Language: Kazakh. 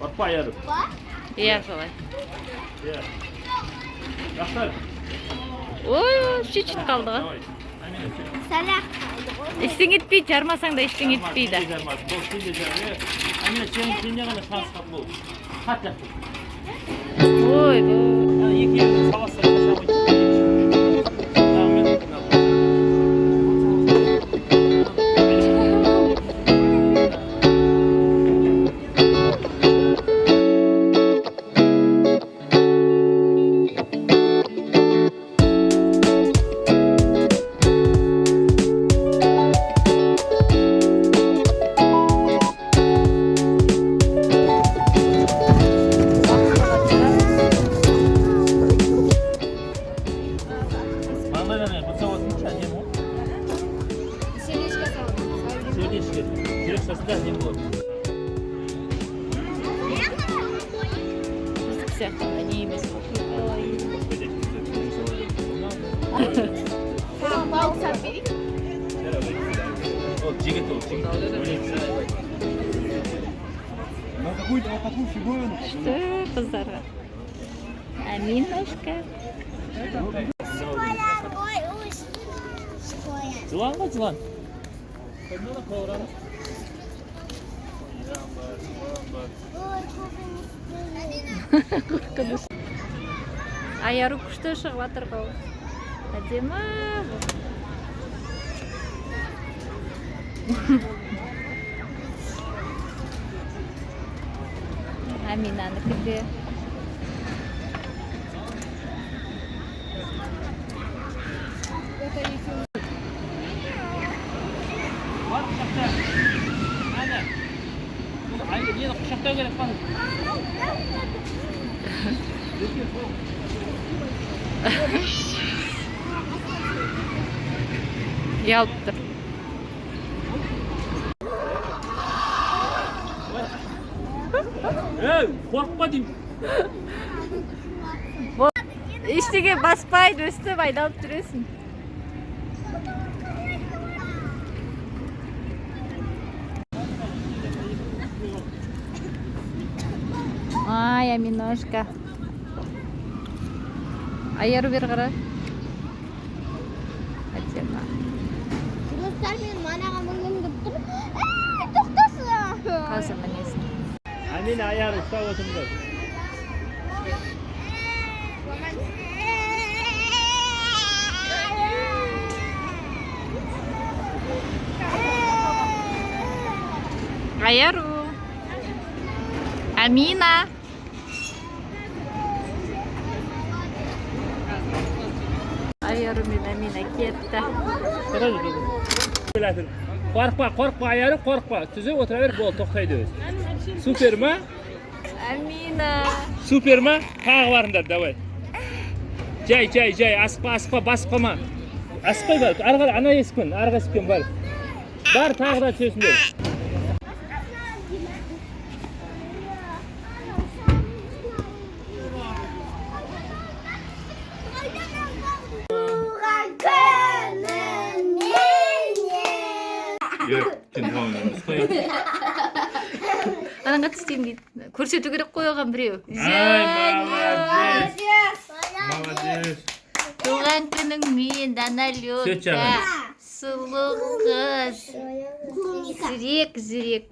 Қорықпа, аяғы. Иә, солай. Иә. Жақсар. Ой, чуть-чуть қалды ғой. Сәлем. Ештеңе етпейді, жармасаң да ештеңе етпейді. Бұл кейде жармай. Әміне, сенде ғана шанс қап бұл. Қат жақсы. Ой, бұл. Екі елдің саласы жасамайды. Они емес. Что, қыздарға? Аминошка. Жылан ба, жылан? Аяру күшті шығып жатыр ғой. Әдемі. Аминанікі де. Нені құшақтау керек қаны? Ұялып тұр. Қорықпа деймін. Ештеңе баспайды, өстіп айдалып жүресің. Ай, Аминошка. Аяру бер қара. Әдемі. Достар, мен манаға мінгім деп тұр. Тоқтасын. Қазір мінесің. Әмин аяғы ұстап отырыңдар. Аяру. Амина. Аяру мен Амина кетті. Қорықпа, аяғы қорықпа. Түзеп отыра бер, бол, тоқтайды өз. Супер ма? Амина. Супер ма? Тағы барыңдар, давай. Жай, асықпа, басып қалма. Асықпай бар, ана есікпен, арғы есікпен бар. Бар, тағы да түсесіңдер. Анаңға түстейін дейді. Көрсету керек қой оған біреу. Молодец. Туған күніңмен, Даналёнка. Сұлу қыз. Жүрек.